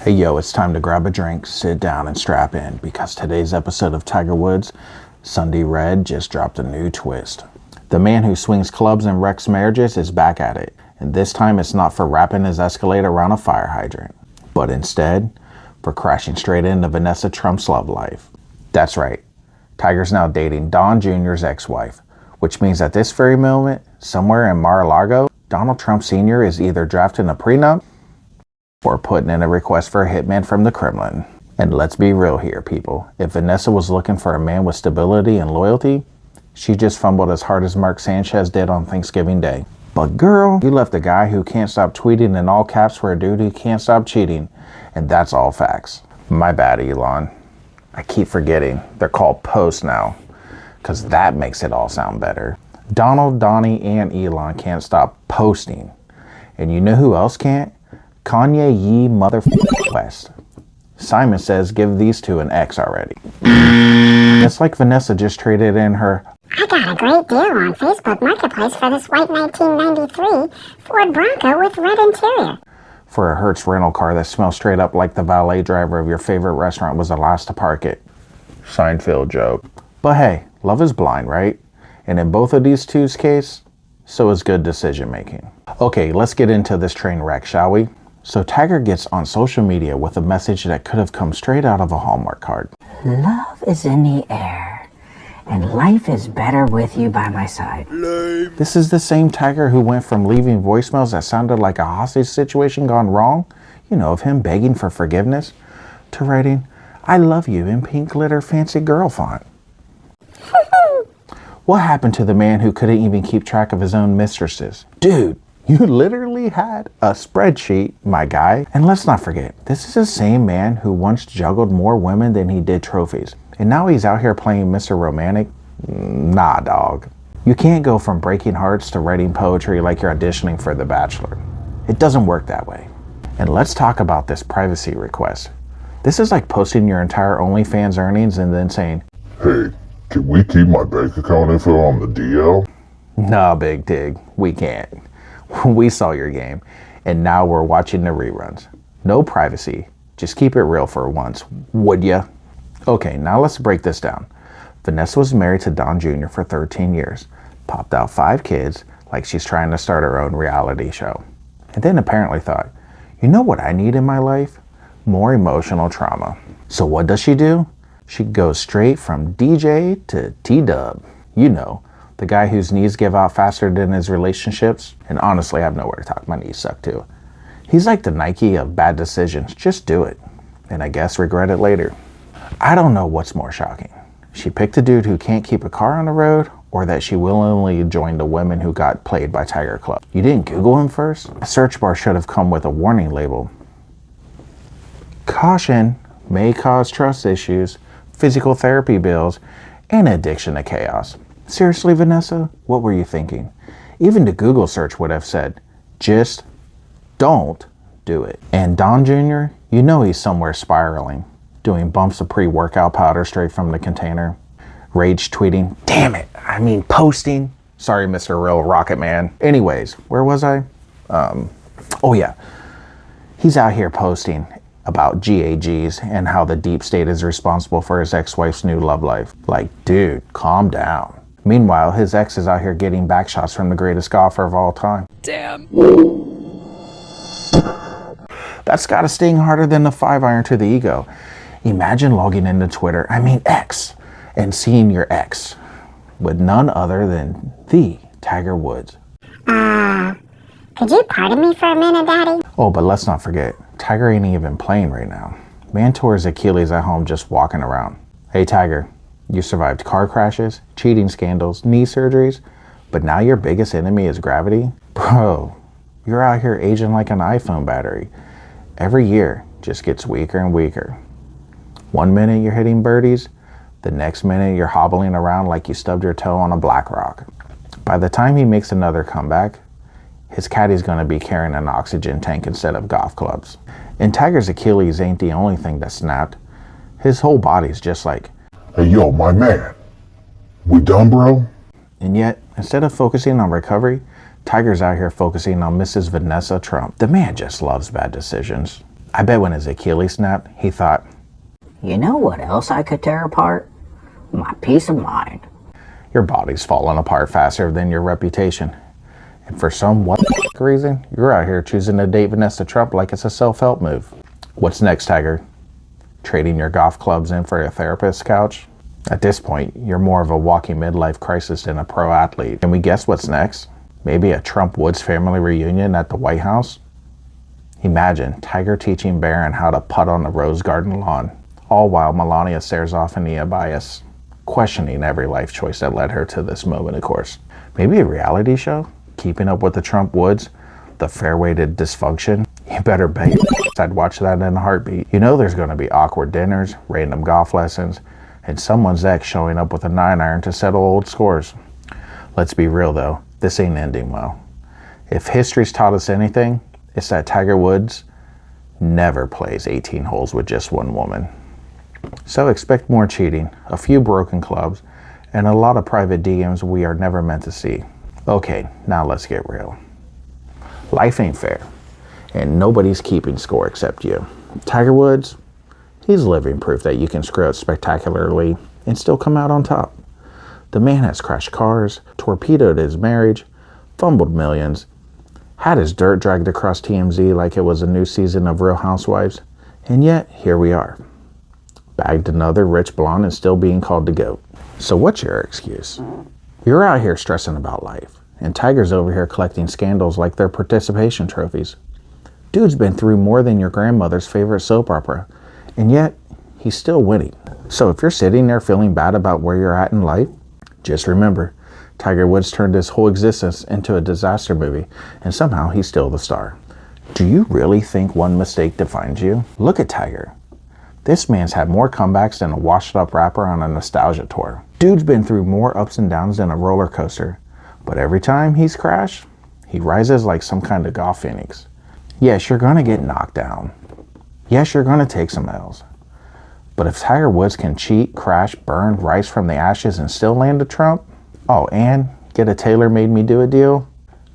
Hey yo, it's time to grab a drink, sit down, and strap in because today's episode of Tiger Woods Sunday Red just dropped a new twist. The man who swings clubs and wrecks marriages is back at it, and this time it's not for wrapping his Escalade around a fire hydrant, but instead for crashing straight into Vanessa Trump's love life. That's right, Tiger's now dating Don Jr.'s ex-wife, which means at this very moment, somewhere in Mar-a-Lago, Donald Trump Sr. is either drafting a prenup or putting in a request for a hitman from the Kremlin. And let's be real here, people. If Vanessa was looking for a man with stability and loyalty, she just fumbled as hard as Mark Sanchez did on Thanksgiving Day. But girl, you left a guy who can't stop tweeting in all caps for a dude who can't stop cheating. And that's all facts. My bad, Elon. I keep forgetting. They're called posts now, because that makes it all sound better. Donald, Donnie, and Elon can't stop posting. And you know who else can't? Kanye Ye West. Simon says give these two an X already. It's like Vanessa just traded in her I got a great deal on Facebook Marketplace for this white 1993 Ford Bronco with red interior for a Hertz rental car that smells straight up like the valet driver of your favorite restaurant was the last to park it. Seinfeld joke. But hey, love is blind, right? And in both of these two's case, so is good decision making. Okay, let's get into this train wreck, shall we? So Tiger gets on social media with a message that could have come straight out of a Hallmark card. Love is in the air, and life is better with you by my side. This is the same Tiger who went from leaving voicemails that sounded like a hostage situation gone wrong, of him begging for forgiveness, to writing, I love you in pink glitter fancy girl font. What happened to the man who couldn't even keep track of his own mistresses? Dude, you literally had a spreadsheet, my guy. And let's not forget, this is the same man who once juggled more women than he did trophies. And now he's out here playing Mr. Romantic? Nah, dog. You can't go from breaking hearts to writing poetry like you're auditioning for The Bachelor. It doesn't work that way. And let's talk about this privacy request. This is like posting your entire OnlyFans earnings and then saying, hey, can we keep my bank account info on the DL? Nah, Big Dig, we can't. We saw your game, and now we're watching the reruns. No privacy. Just keep it real for once, would ya? Okay, now let's break this down. Vanessa was married to Don Jr. for 13 years, popped out 5 kids like she's trying to start her own reality show, and then apparently thought, you know what I need in my life? More emotional trauma. So what does she do? She goes straight from DJ to T-Dub. The guy whose knees give out faster than his relationships. And honestly, I have nowhere to talk. My knees suck too. He's like the Nike of bad decisions. Just do it. And I guess regret it later. I don't know what's more shocking. She picked a dude who can't keep a car on the road, or that she willingly joined the women who got played by Tiger Club. You didn't Google him first? A search bar should have come with a warning label. Caution may cause trust issues, physical therapy bills, and addiction to chaos. Seriously, Vanessa, what were you thinking? Even the Google search would have said, just don't do it. And Don Jr., he's somewhere spiraling, doing bumps of pre-workout powder straight from the container, rage tweeting, posting. Sorry, Mr. Real Rocket Man. Anyways, where was I? He's out here posting about GAGs and how the deep state is responsible for his ex-wife's new love life. Like, dude, calm down. Meanwhile, his ex is out here getting back shots from the greatest golfer of all time. Damn. That's gotta sting harder than the 5-iron to the ego. Imagine logging into Twitter, X, and seeing your ex with none other than the Tiger Woods. Could you pardon me for a minute, Daddy? Oh, but let's not forget, Tiger ain't even playing right now. Man tore his Achilles at home just walking around. Hey, Tiger. You survived car crashes, cheating scandals, knee surgeries, but now your biggest enemy is gravity? Bro, you're out here aging like an iPhone battery. Every year just gets weaker and weaker. One minute you're hitting birdies, the next minute you're hobbling around like you stubbed your toe on a black rock. By the time he makes another comeback, his caddy's gonna be carrying an oxygen tank instead of golf clubs. And Tiger's Achilles ain't the only thing that snapped. His whole body's just like, hey, yo, my man. We done, bro? And yet, instead of focusing on recovery, Tiger's out here focusing on Mrs. Vanessa Trump. The man just loves bad decisions. I bet when his Achilles snapped, he thought, You know what else I could tear apart? My peace of mind. your body's falling apart faster than your reputation. And for some reason, you're out here choosing to date Vanessa Trump like it's a self-help move. What's next, Tiger? Trading your golf clubs in for a therapist's couch? At this point, you're more of a walking midlife crisis than a pro athlete. Can we guess what's next? Maybe a Trump-Woods family reunion at the White House? Imagine Tiger teaching Barron how to putt on the rose garden lawn, all while Melania stares off into bias, questioning every life choice that led her to this moment, of course. Maybe a reality show? Keeping Up with the Trump-Woods? The fairway to dysfunction? You better bet I'd watch that in a heartbeat. You know there's going to be awkward dinners, random golf lessons, and someone's ex showing up with a 9-iron to settle old scores. Let's be real though, this ain't ending well. If history's taught us anything, it's that Tiger Woods never plays 18 holes with just one woman. So expect more cheating, a few broken clubs, and a lot of private DMs we are never meant to see. Okay, now let's get real. Life ain't fair, and nobody's keeping score except you. Tiger Woods, he's living proof that you can screw up spectacularly and still come out on top. The man has crashed cars, torpedoed his marriage, fumbled millions, had his dirt dragged across TMZ like it was a new season of Real Housewives, and yet here we are. Bagged another rich blonde and still being called the GOAT. So what's your excuse? You're out here stressing about life, and Tiger's over here collecting scandals like they're participation trophies. Dude's been through more than your grandmother's favorite soap opera, and yet he's still winning. So if you're sitting there feeling bad about where you're at in life, just remember, Tiger Woods turned his whole existence into a disaster movie, and somehow he's still the star. Do you really think one mistake defines you? Look at Tiger. This man's had more comebacks than a washed-up rapper on a nostalgia tour. Dude's been through more ups and downs than a roller coaster, but every time he's crashed, he rises like some kind of golf phoenix. Yes, you're gonna get knocked down. Yes, you're gonna take some L's. But if Tiger Woods can cheat, crash, burn, rise from the ashes, and still land a Trump, oh, and get a tailor-made me do a deal,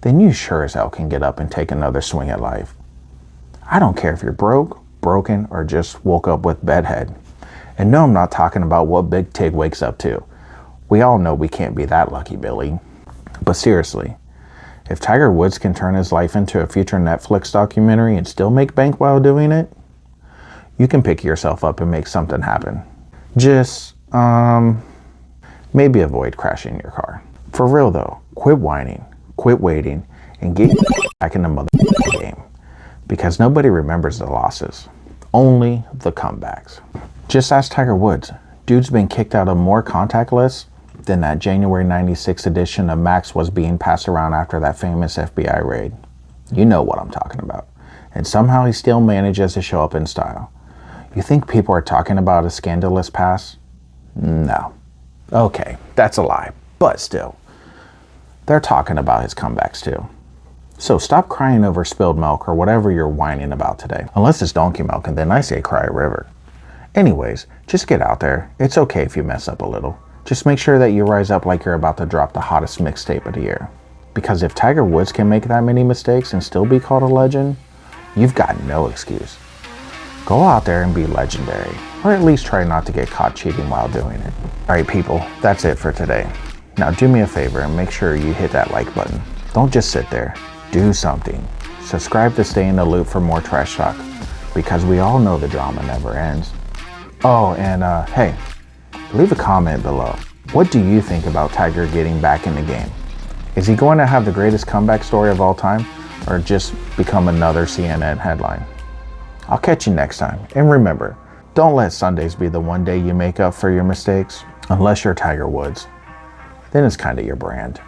then you sure as hell can get up and take another swing at life. I don't care if you're broke, broken, or just woke up with bedhead. And no, I'm not talking about what Big Tig wakes up to. We all know we can't be that lucky, Billy. But seriously, if Tiger Woods can turn his life into a future Netflix documentary and still make bank while doing it, you can pick yourself up and make something happen. Just, maybe avoid crashing your car. For real though, quit whining, quit waiting, and get back in the mother game. Because nobody remembers the losses, only the comebacks. Just ask Tiger Woods. Dude's been kicked out of more contact lists than that January 96 edition of Max was being passed around after that famous FBI raid. You know what I'm talking about. And somehow he still manages to show up in style. You think people are talking about a scandalous past? No. Okay, that's a lie, but still. They're talking about his comebacks too. So stop crying over spilled milk or whatever you're whining about today. Unless it's donkey milk, and then I say cry a river. Anyways, just get out there. It's okay if you mess up a little. Just make sure that you rise up like you're about to drop the hottest mixtape of the year. Because if Tiger Woods can make that many mistakes and still be called a legend, you've got no excuse. Go out there and be legendary, or at least try not to get caught cheating while doing it. Alright people, that's it for today. Now do me a favor and make sure you hit that like button. Don't just sit there. Do something. Subscribe to stay in the loop for more trash talk, because we all know the drama never ends. Oh, and hey, leave a comment below. What do you think about Tiger getting back in the game? Is he going to have the greatest comeback story of all time, or just become another CNN headline? I'll catch you next time. And remember, don't let Sundays be the one day you make up for your mistakes, unless you're Tiger Woods. Then it's kind of your brand.